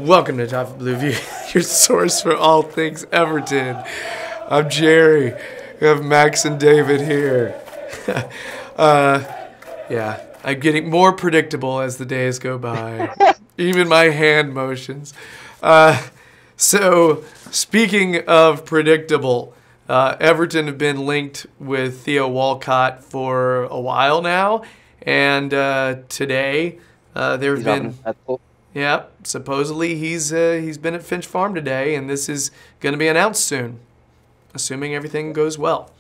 Welcome to Toffee Blue View, your source for all things Everton. I'm Gerry. We have Max and David here. Yeah, I'm getting more predictable as the days go by. Even my hand motions. So, speaking of predictable, Everton have been linked with Theo Walcott for a while now, and today there have been. Yeah, supposedly he's been at Finch Farm today, and this is going to be announced soon, assuming everything goes well.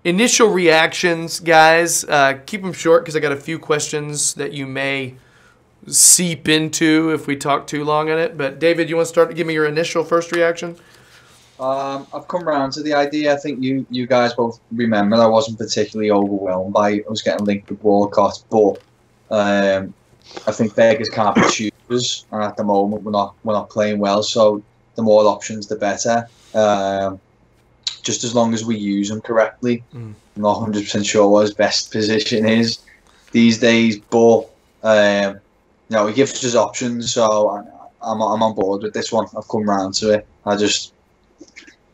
Initial reactions, guys. Keep them short because I got a few questions that you may seep into if we talk too long on it. But David, you want to start to give me your initial first reaction? I've come round to the idea. I think you guys both remember I wasn't particularly overwhelmed by I was getting linked with Walcott, but I think beggars can't be choosers, and at the moment we're not playing well. So the more options, the better. Just as long as we use them correctly. I'm not 100% sure what his best position is these days, but he gives us options. So I'm on board with this one. I've come round to it.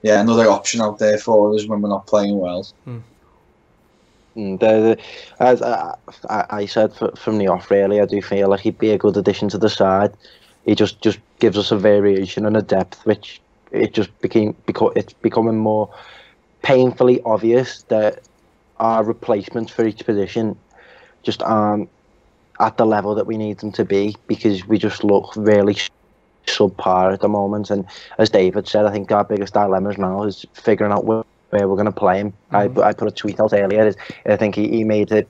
Another option out there for us when we're not playing well. As I said from the off, really, I do feel like he'd be a good addition to the side. He just gives us a variation and a depth, which it's becoming more painfully obvious that our replacements for each position just aren't at the level that we need them to be, because we just look really subpar at the moment. And as David said, I think our biggest dilemma now is figuring out where we're going to play him. I put a tweet out earlier. I think he made it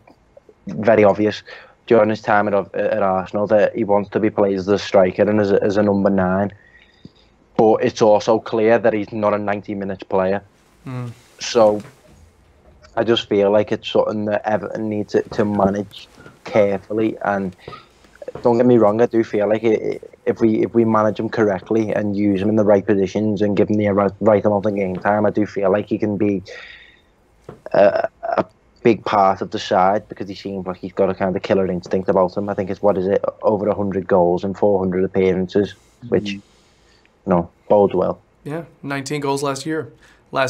very obvious during his time at Arsenal that he wants to be played as a striker and as a number 9. But it's also clear that he's not a 90-minute player. So I just feel like it's something that Everton needs to manage carefully. And don't get me wrong, I do feel like if we manage him correctly and use him in the right positions and give him the right amount of game time, I do feel like he can be a big part of the side, because he seems like he's got a kind of killer instinct about him. I think it's over 100 goals and 400 appearances, which bodes well. Yeah, 19 goals last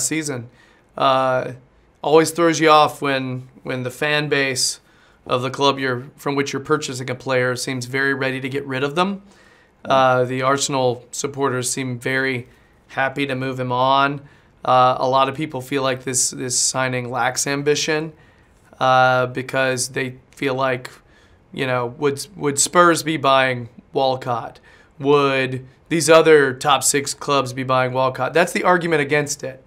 season. Always throws you off when the fan base of the club from which you're purchasing a player seems very ready to get rid of them. The Arsenal supporters seem very happy to move him on. A lot of people feel like this signing lacks ambition because they feel like, would Spurs be buying Walcott? Would these other top 6 clubs be buying Walcott? That's the argument against it.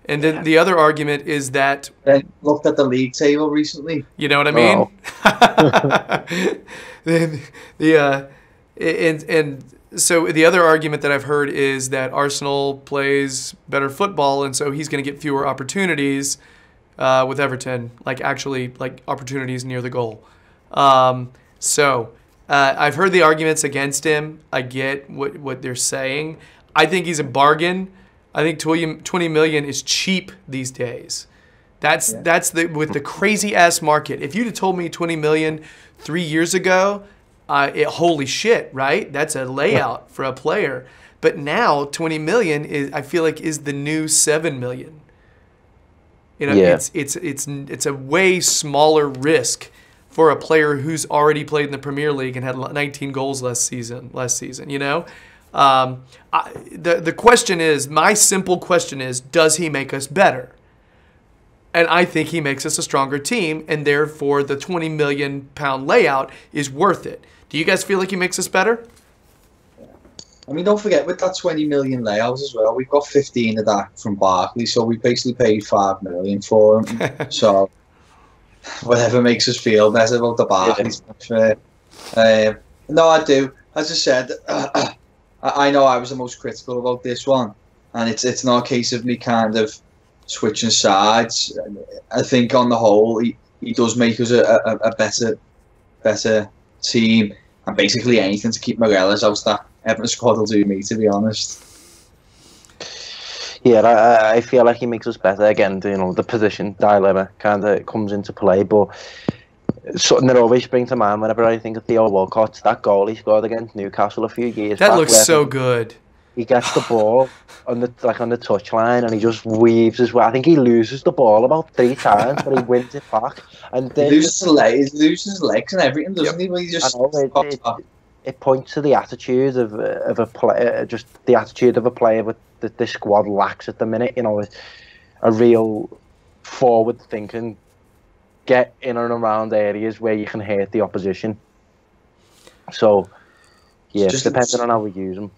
And then the other argument is that I looked at the league table recently. You know what I mean? And so the other argument that I've heard is that Arsenal plays better football, and so he's going to get fewer opportunities with Everton, like opportunities near the goal. So I've heard the arguments against him. I get what they're saying. I think he's a bargain. I think 20 million is cheap these days. That's with the crazy ass market. If you'd have told me 20 million 3 years ago, holy shit, right? That's a layout for a player. But now 20 million I feel like is the new 7 million. It's a way smaller risk for a player who's already played in the Premier League and had 19 goals last season. The question is, my simple question is, does he make us better? And I think he makes us a stronger team, and therefore the 20 million pound layout is worth it. Do you guys feel like he makes us better? I mean, don't forget, with that 20 million layout as well, we've got 15 of that from Barkley, so we basically paid 5 million for him. So whatever makes us feel better about the Barkleys. No, I do. As I said, I know I was the most critical about this one, and it's not a case of me kind of switching sides. I think on the whole, he does make us a better team, and basically anything to keep Morelos out of that Everton squad will do me, to be honest. Yeah, I feel like he makes us better. Again, the position dilemma kind of comes into play, but something that always springs to mind whenever I think of Theo Walcott. That goal he scored against Newcastle a few years back. That looks so good. He gets the ball on the touchline and he just weaves as well. I think he loses the ball about 3 times, but he wins it back. And he loses legs and everything, doesn't he? When he just it points to the attitude of a player, just the attitude of a player that this squad lacks at the minute. You know, a real forward-thinking, get in and around areas where you can hurt the opposition. So, yeah, just depending on how we use them.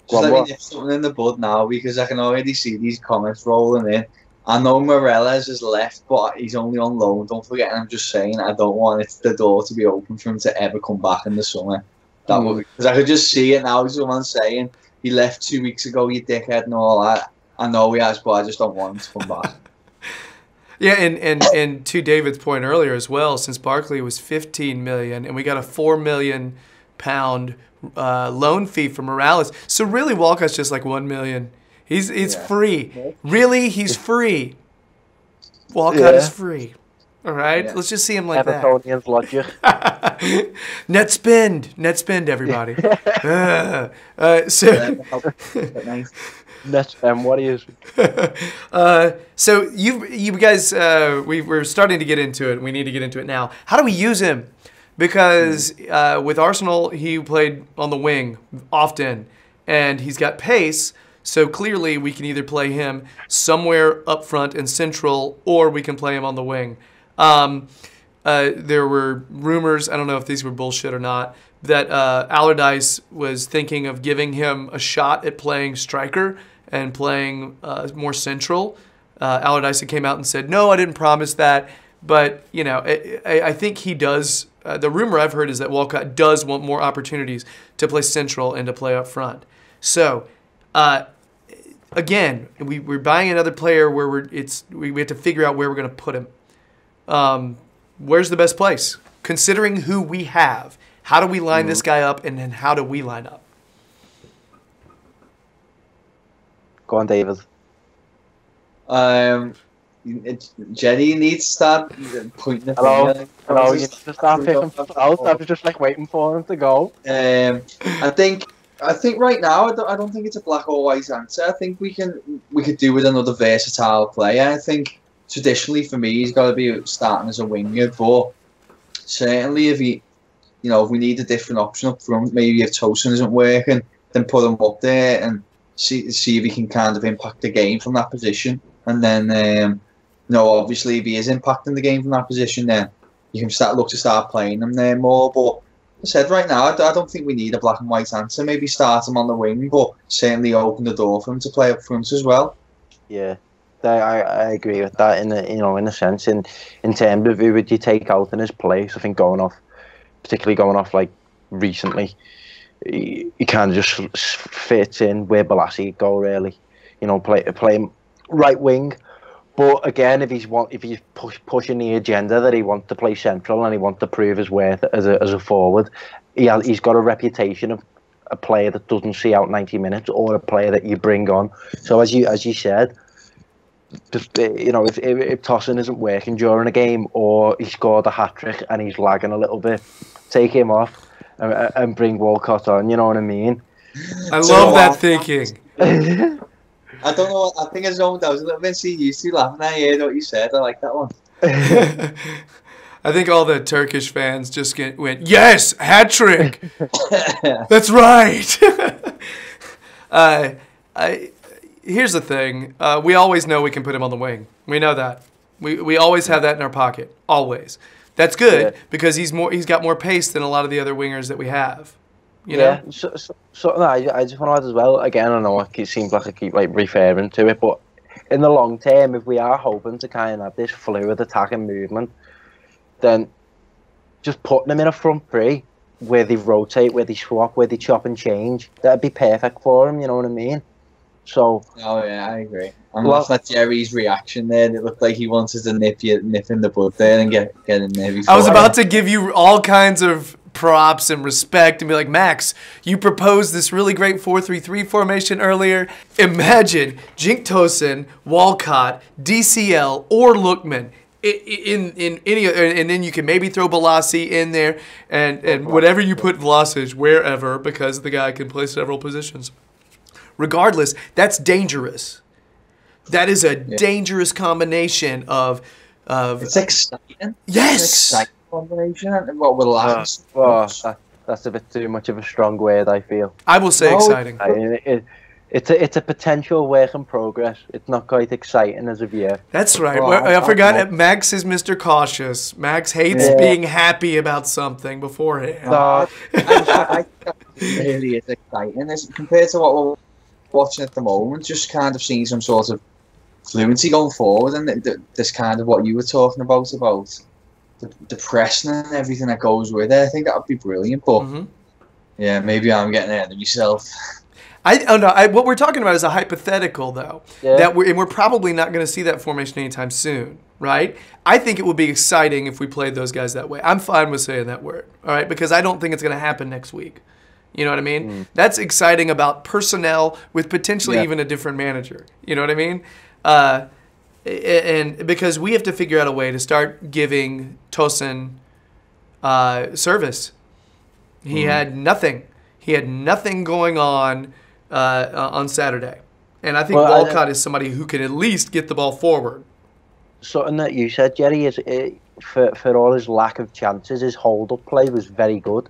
Just let me nip something in the bud now, because I can already see these comments rolling in. I know Morelos has left, but he's only on loan. Don't forget, I'm just saying, I don't want the door to be open for him to ever come back in the summer. Because I could just see it now. Someone saying he left 2 weeks ago, you dickhead, and all that. I know he has, but I just don't want him to come back. Yeah, and to David's point earlier as well, since Barkley was 15 million, and we got a £4 million loan fee for Morales, so really Walcott's just like 1 million. He's free. Really, he's free. Walcott is free. All right, let's just see him like Evertonians logic. Net spend, everybody. Net spend. What is? So you guys, we're starting to get into it. We need to get into it now. How do we use him? Because with Arsenal, he played on the wing often, and he's got pace. So clearly, we can either play him somewhere up front and central, or we can play him on the wing. There were rumors, I don't know if these were bullshit or not, that Allardyce was thinking of giving him a shot at playing striker and playing more central. Allardyce came out and said, no, I didn't promise that. But, you know, I think he does. The rumor I've heard is that Walcott does want more opportunities to play central and to play up front. So, again, we're buying another player where we have to figure out where we're going to put him. Where's the best place? Considering who we have, how do we line this guy up, and then how do we line up? Go on, David. Gerry needs to start pointing the finger. Hello, you need to start picking out. I was just like waiting for him to go. I think right now I don't think it's a black or white answer. I think we could do with another versatile player. I think traditionally for me he's got to be starting as a winger, but certainly if we need a different option up front, maybe if Tosin isn't working, then put him up there and see if he can kind of impact the game from that position. And then obviously if he is impacting the game from that position, then you can look to start playing him there more. But I said right now, I don't think we need a black and white answer. Maybe start him on the wing, but certainly open the door for him to play up front as well. Yeah, I agree with that. In a sense, in terms of who would you take out in his place, I think particularly going off like recently, he kind of just fits in where Balassi go really. Play him right wing. But again, if he's pushing the agenda that he wants to play central and he wants to prove his worth as a forward, he's got a reputation of a player that doesn't see out 90 minutes or a player that you bring on. So as you said, just if Tosin isn't working during a game or he scored a hat-trick and he's lagging a little bit, take him off and bring Walcott on. You know what I mean? I love that thinking. I don't know. I think I zoned out. I was a little bit used to laughing. I heard what you said. I like that one. I think all the Turkish fans just went, yes, hat trick. That's right. Here's the thing. We always know we can put him on the wing. We know that. We always have that in our pocket. Always. That's good because he's got more pace than a lot of the other wingers that we have. You know? I just want to add as well. Again, I know it seems like I keep referring to it, but in the long term, if we are hoping to kind of have this fluid attacking movement, then just putting them in a front three where they rotate, where they swap, where they chop and change, that'd be perfect for him. You know what I mean? So. Oh yeah, I agree. I'm laughing at Gerry's reaction there. It looked like he wanted to nip in the bud there and get in there. I was about to give you all kinds of props and respect and be like, Max, you proposed this really great 4-3-3 formation earlier. Imagine Cenk Tosun, Walcott, DCL, or Lookman in any, and then you can maybe throw Balassi in there, and whatever you put Vlasic wherever, because the guy can play several positions. Regardless, that's dangerous. That is a dangerous combination of. It's exciting. Yes. It's an exciting combination. And what will last? That's a bit too much of a strong word, I feel. I will say exciting. It's a potential work in progress. It's not quite exciting as of yet. That's right. I forgot that Max is Mr. Cautious. Max hates being happy about something beforehand. I really is exciting. Compared to what we're watching at the moment, just kind of seeing some sort of fluency going forward, and this kind of what you were talking about the pressing and everything that goes with it. I think that would be brilliant. But yeah, maybe I'm getting ahead of myself. What we're talking about is a hypothetical, though. Yeah. We're probably not going to see that formation anytime soon, right? I think it would be exciting if we played those guys that way. I'm fine with saying that word, all right? Because I don't think it's going to happen next week. You know what I mean? That's exciting about personnel with potentially even a different manager. You know what I mean? And because we have to figure out a way to start giving Tosin service. He had nothing. He had nothing going on Saturday. And I think Walcott is somebody who can at least get the ball forward. Something that you said, Gerry, is for all his lack of chances, his hold-up play was very good.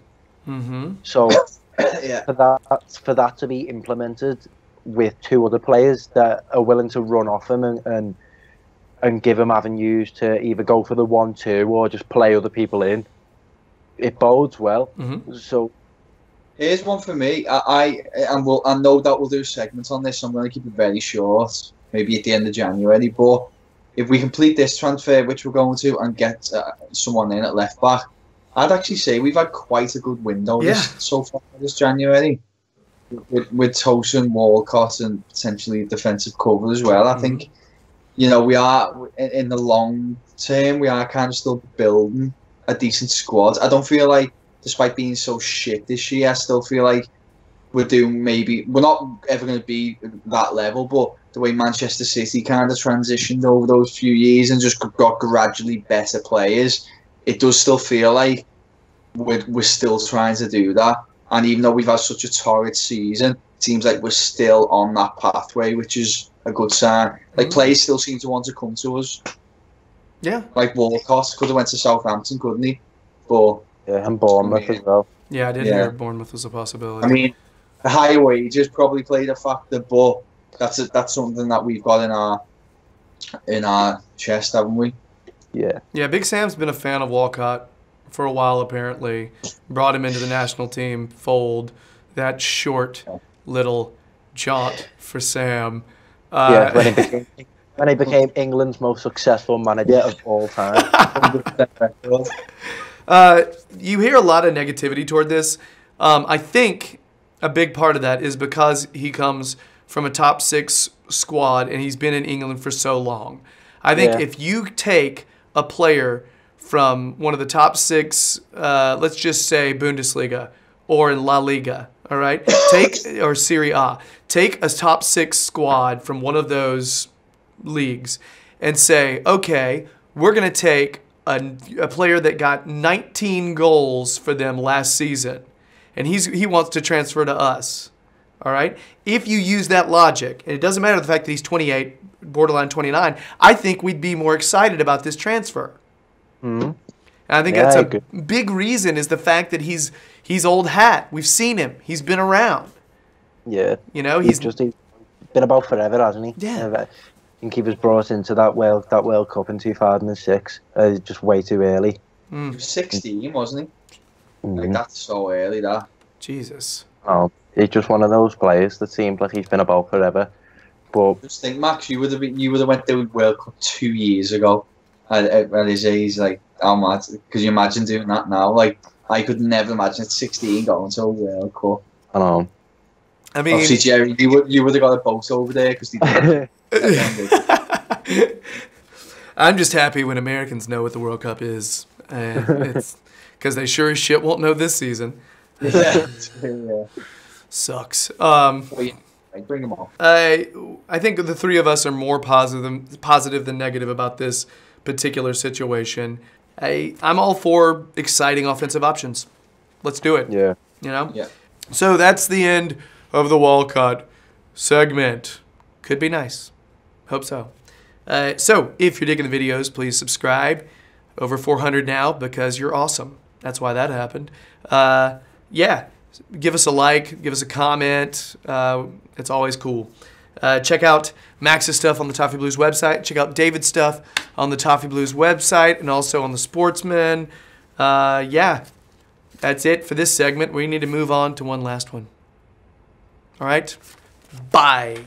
So for that to be implemented with two other players that are willing to run off him and give him avenues to either go for the 1-2 or just play other people in, it bodes well. So here's one for me. I know that we'll do segments on this, so I'm going to keep it very short, maybe at the end of January. But if we complete this transfer, which we're going to, and get someone in at left back, I'd actually say we've had quite a good window so far this January. With Tosin, Walcott, and potentially defensive cover as well. I think, we are, in the long term, we are kind of still building a decent squad. I don't feel like, despite being so shit this year, I still feel like we're not ever going to be that level, but the way Manchester City kind of transitioned over those few years and just got gradually better players, it does still feel like we're still trying to do that. And even though we've had such a torrid season, it seems like we're still on that pathway, which is a good sign. Like, players still seem to want to come to us. Yeah. Like Walcott could have went to Southampton, couldn't he? But and Bournemouth as well. Yeah, I did hear Bournemouth was a possibility. I mean, the high wages probably played a factor, but that's something that we've got in our chest, haven't we? Yeah. Yeah, Big Sam's been a fan of Walcott for a while, apparently. Brought him into the national team fold. That short little jaunt for Sam. When he became England's most successful manager of all time. You hear a lot of negativity toward this. I think a big part of that is because he comes from a top 6 squad and he's been in England for so long. I think if you take a player from one of the top 6, let's just say Bundesliga or in La Liga, all right? Or Serie A. Take a top 6 squad from one of those leagues and say, okay, we're going to take a player that got 19 goals for them last season, and he wants to transfer to us, all right? If you use that logic, and it doesn't matter the fact that he's 28, borderline 29, I think we'd be more excited about this transfer. And I think that's a big reason is the fact that he's old hat. We've seen him. He's been around. Yeah. He's been about forever, hasn't he? Yeah. I think he was brought into that World Cup in 2006 just way too early. He was 16, wasn't he? Like, that's so early, that. Jesus. Oh, he's just one of those players that seems like he's been about forever. But just think, Max, you would have went to the World Cup 2 years ago at his age. Like, how mad? Could you imagine doing that now? Like, I could never imagine at 16 going to a World Cup. I know. I mean, obviously, Gerry, you would have got a boat over there because they did. I'm just happy when Americans know what the World Cup is, it's because they sure as shit won't know this season. Yeah. Sucks. Bring them all. I think the three of us are more positive than negative about this particular situation. I'm all for exciting offensive options. Let's do it. Yeah. You know? Yeah. So that's the end of the Walcott segment. Could be nice. Hope so. So if you're digging the videos, please subscribe. Over 400 now because you're awesome. That's why that happened. Yeah. Give us a like. Give us a comment. It's always cool. Check out Max's stuff on the Toffee Blues website. Check out David's stuff on the Toffee Blues website and also on the Sportsman. Yeah, that's it for this segment. We need to move on to one last one. All right? Bye.